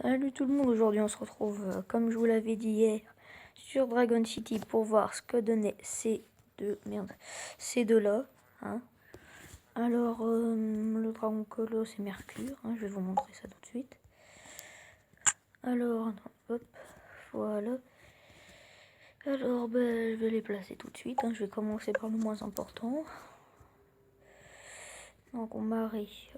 Salut tout le monde, aujourd'hui on se retrouve, comme je vous l'avais dit hier, sur Dragon City pour voir ce que donnaient ces deux-là. Hein. Alors, le Dragon Colosse et Mercure, hein, je vais vous montrer ça tout de suite. Alors, hop, voilà. Alors, je vais les placer tout de suite, hein, je vais commencer par le moins important. Donc, on marie,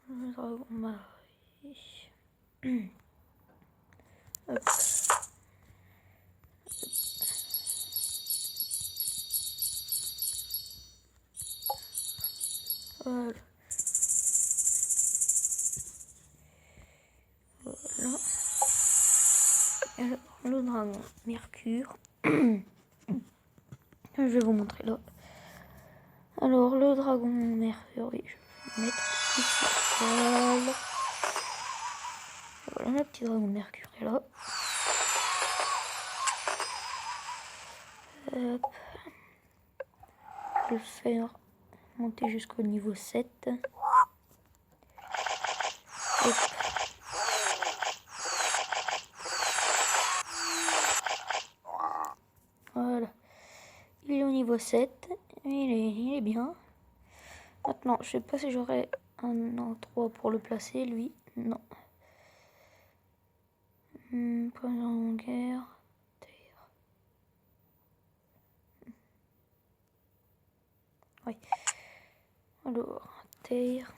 le dragon marie. Hop. Voilà. Voilà. Alors, le dragon Mercure. Je vais vous montrer là. Alors, le dragon Mercure, oui, je vais le mettre ici. Voilà. Voilà, le petit dragon Mercure est là. Hop. Je vais le faire monter jusqu'au niveau 7. Hop. Voilà. Il est au niveau 7. Il est bien. Maintenant, je sais pas si j'aurai un endroit pour le placer, lui. Non. Pas en guerre. Terre. Oui. Alors, terre.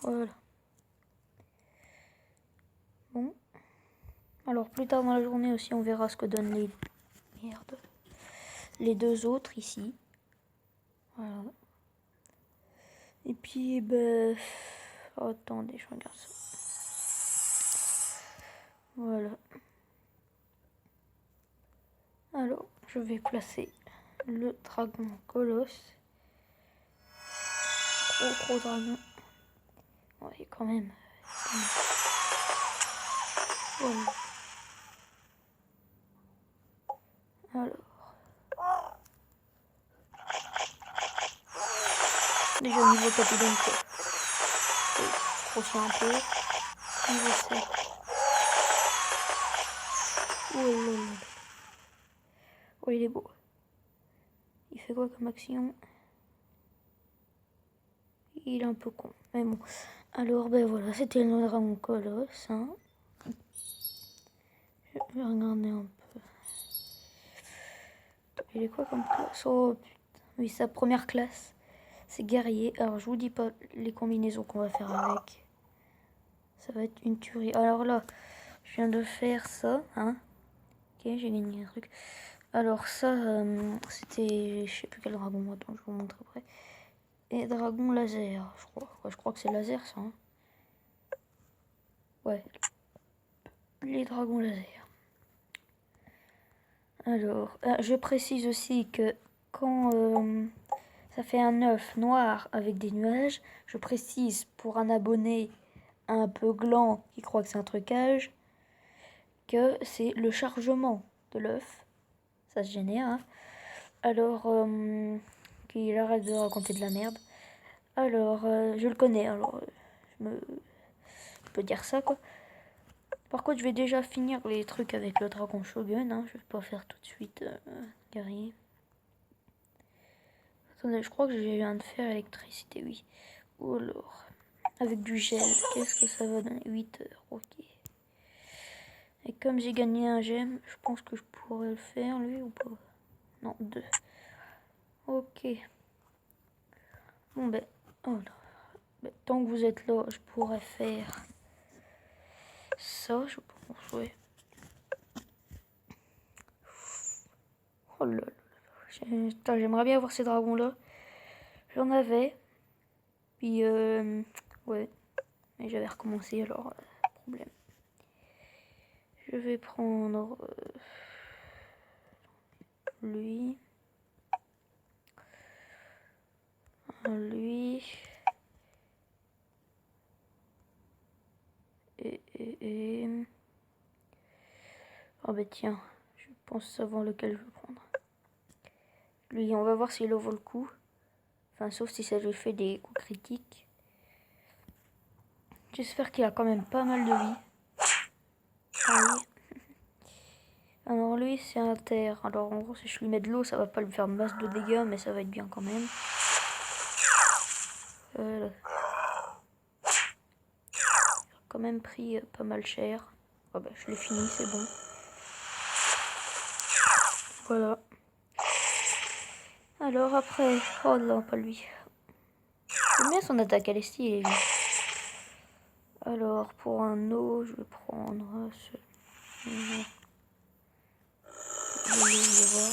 Voilà. Bon. Alors, plus tard dans la journée aussi, on verra ce que donnent les... Merde. Les deux autres ici. Voilà. Et puis, ben... Oh, attendez, je regarde ça. Voilà. Alors, je vais placer le dragon colosse. Gros dragon. Ouais, quand même. Voilà. Alors. Déjà au niveau capitaine, quoi. Je grossis un peu. Niveau 7. Oh là là. Oh, il est beau. Il fait quoi comme action? Il est un peu con. Mais bon. Alors, ben voilà, c'était le dragon colosse. Hein. Je vais regarder un peu. Il est quoi comme classe? Oh putain. Oui, sa première classe. C'est guerrier. Alors, je vous dis pas les combinaisons qu'on va faire avec. Ça va être une tuerie. Alors là, je viens de faire ça. Hein. Ok, j'ai gagné un truc. Alors ça, c'était... Je sais plus quel dragon. Attends, je vous montre après. Et dragon laser, je crois. Ouais, je crois que c'est laser, ça. Hein. Ouais. Les dragons laser. Alors, je précise aussi que quand ça fait un œuf noir avec des nuages, je précise pour un abonné un peu gland qui croit que c'est un trucage, que c'est le chargement de l'œuf. Ça se génère. Hein. Alors, qu'il arrête de raconter de la merde. Alors, je le connais, alors je peux dire ça, quoi. Par contre, je vais déjà finir les trucs avec le dragon Shogun. Hein. Je vais pas faire tout de suite guerrier. Attendez, je crois que j'ai viens de faire électricité, oui. Ou alors, avec du gel, qu'est-ce que ça va donner? 8 heures, ok. Et comme j'ai gagné un gemme, je pense que je pourrais le faire, lui, ou pas? Non, 2. Ok. Bon, ben, oh là. Ben, tant que vous êtes là, je pourrais faire ça, je pense, ouais. Oh là là. J'aimerais bien avoir ces dragons-là. J'en avais. Puis, ouais. Mais j'avais recommencé, alors, problème. Je vais prendre lui. Lui. Et... Oh bah tiens, je pense savoir lequel je vais prendre. Lui, on va voir s'il en vaut le coup. Enfin, sauf si ça lui fait des coups critiques. J'espère qu'il a quand même pas mal de vie. Oui. Alors lui, c'est un terre. Alors en gros, si je lui mets de l'eau, ça va pas lui faire masse de dégâts, mais ça va être bien quand même. Il a quand même pris pas mal cher. Oh bah, je l'ai fini, c'est bon. Voilà. Alors après... Oh non, pas lui. J'aime bien son attaque, elle est stylée, lui. Alors, pour un eau, je vais prendre ce... Je vais voir.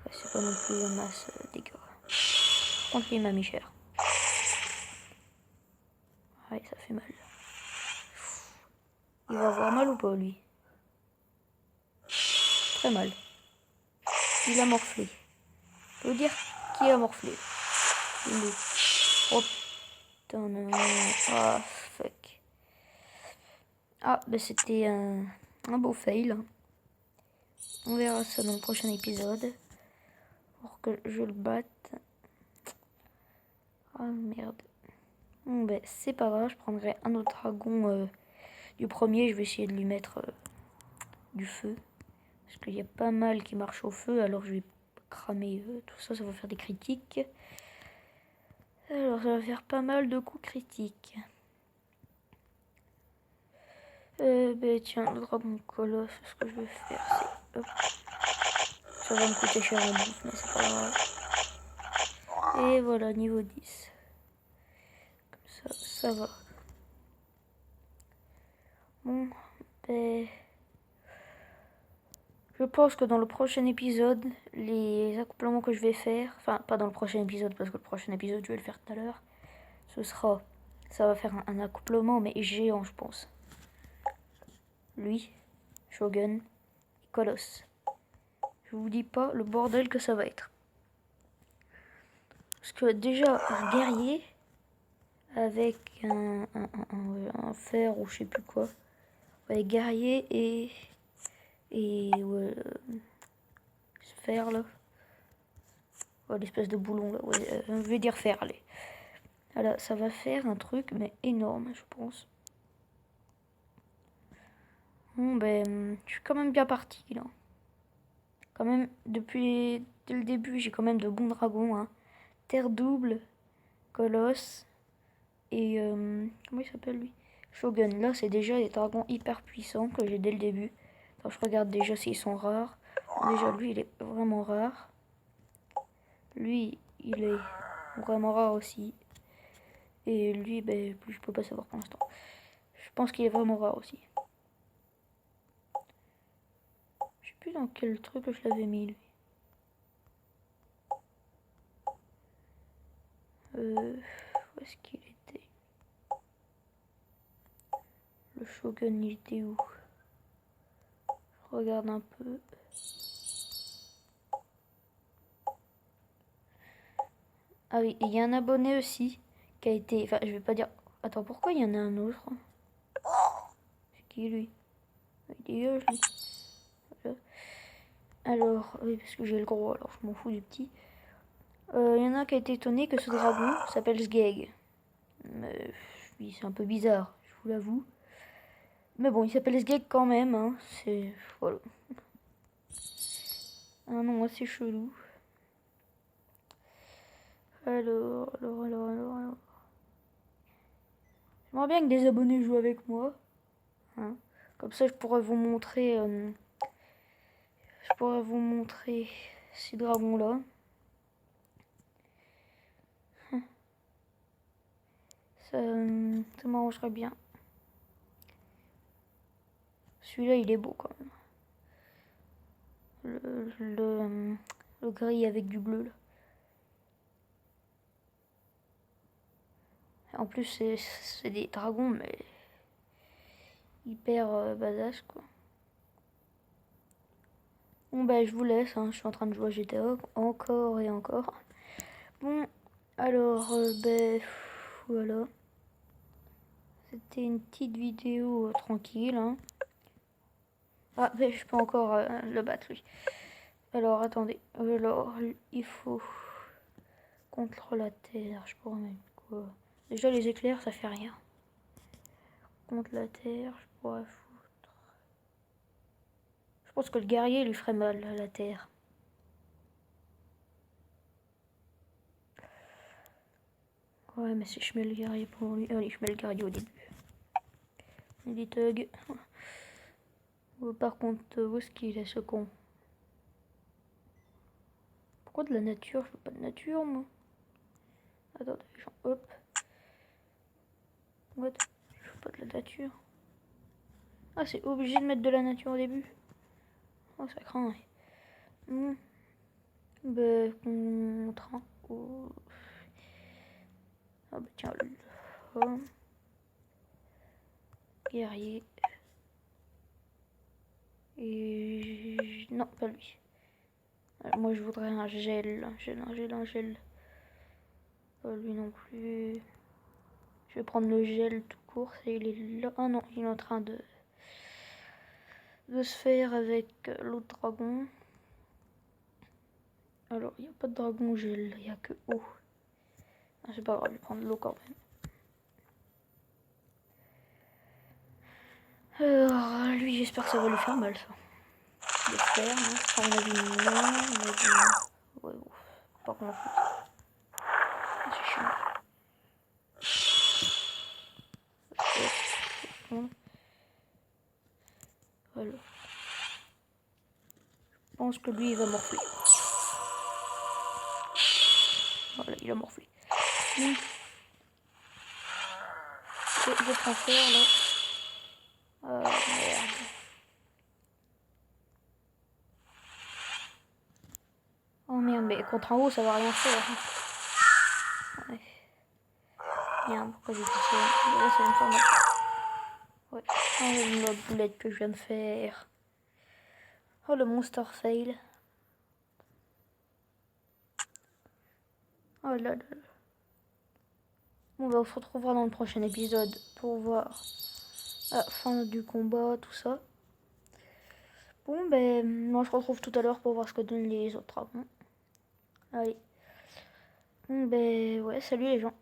Ouais, c'est pas non plus une masse dégâts. Par contre, lui, il m'a mis cher. Ouais, ça fait mal. Il va avoir mal ou pas, lui? Très mal. Il a morflé. Je veux dire qu'il a morflé. Oh putain, non. Ah, fuck. Ah, bah c'était un beau fail. On verra ça dans le prochain épisode. Pour que je le batte. Ah, merde. Bon, bah, c'est pas grave, je prendrai un autre dragon du premier. Je vais essayer de lui mettre du feu. Parce qu'il y a pas mal qui marche au feu. Alors je vais cramer tout ça, ça va faire des critiques. Alors ça va faire pas mal de coups critiques. Ben tiens, le dragon colosse, ce que je vais faire c'est... Hop. Ça va me coûter cher en bouffe, mais c'est pas grave. Et voilà, niveau 10. Comme ça va. Bon, ben... Je pense que dans le prochain épisode, les accouplements que je vais faire... Enfin, pas dans le prochain épisode, parce que le prochain épisode, je vais le faire tout à l'heure. Ce sera... Ça va faire un accouplement, mais géant, je pense. Lui, Shogun, et Colosse. Je vous dis pas le bordel que ça va être. Parce que déjà, un guerrier avec un fer ou je sais plus quoi. Ouais, guerrier et ouais, ce fer là. Ouais, l'espèce de boulon là. Ouais, je vais dire fer, allez. Voilà, ça va faire un truc, mais énorme, je pense. Bon, ben, je suis quand même bien parti là. Quand même, dès le début, j'ai quand même de bons dragons. Hein. Terre double, Colosse et... comment il s'appelle lui? Shogun. Là, c'est déjà des dragons hyper puissants que j'ai dès le début. Alors, je regarde déjà s'ils sont rares. Déjà, lui, il est vraiment rare. Lui, il est vraiment rare aussi. Et lui, ben, je peux pas savoir pour l'instant. Je pense qu'il est vraiment rare aussi. Je sais plus dans quel truc je l'avais mis, lui. Où est-ce qu'il était? Le Shogun, il était où? Je regarde un peu. Ah oui, il y a un abonné aussi qui a été... Enfin, je vais pas dire... Attends, pourquoi il y en a un autre? C'est qui, lui? Il dégage, lui. Voilà. Alors, oui, parce que j'ai le gros, alors je m'en fous du petit. Il y en a un qui a été étonné que ce dragon s'appelle Sgeg. Mais oui, c'est un peu bizarre, je vous l'avoue. Mais bon, il s'appelle Sgeg quand même, hein. C'est... Voilà. Un nom assez chelou. Alors. J'aimerais bien que des abonnés jouent avec moi. Hein. Comme ça, je pourrais vous montrer... ces dragons-là. Ça m'arrangerait bien. Celui-là, il est beau quand même. Le gris avec du bleu, là. En plus, c'est des dragons, mais hyper badass, quoi. Bon, bah, je vous laisse, hein. Je suis en train de jouer à GTA encore et encore. Bon, alors, voilà. C'était une petite vidéo tranquille, hein. Ah, mais je peux encore le battre, lui. Alors, attendez. Alors, il faut Contre la terre, je pourrais mettre quoi? Déjà les éclairs, ça fait rien. Contre la terre, je pourrais foutre. Je pense que le guerrier lui ferait mal à la terre. Ouais, mais si je mets le guerrier pour lui. Allez, je mets le guerrier au début. Il dit thug. Par contre, où est-ce qu'il est ce con? Pourquoi de la nature? Je veux pas de nature, moi. Attendez, hop. What? Je veux pas de la nature. Ah, c'est obligé de mettre de la nature au début. Oh, ça craint. Ben, contre un. Oh. Ah, bah tiens, le guerrier. Et. Non, pas lui. Moi, je voudrais un gel. Un gel. Pas lui non plus. Je vais prendre le gel tout court. Il est là. Ah non, il est en train de se faire avec l'autre dragon. Alors, il n'y a pas de dragon gel, il n'y a que eau. Ah, c'est pas grave, je vais prendre l'eau quand même. Alors, lui, j'espère que ça va lui faire mal, ça. J'espère, hein. À mon avis, non. Ouais, bon. Pas grand chose. C'est chiant. Voilà. Je pense que lui, il va morfler. Voilà, il a morflé. Et je transfère, là. Merde. Oh merde, mais contre un haut, ça va rien faire. Ouais. Merde, pourquoi j'ai fait ça? Là, ça va me faire mal. Ouais. Oh, la boulette que je viens de faire. Oh, le monster fail. Oh là là. Bon, bah, on se retrouvera dans le prochain épisode pour voir la fin du combat, tout ça. Bon, ben, moi je retrouve tout à l'heure pour voir ce que donnent les autres dragons. Allez. Bon, ben, ouais, salut les gens.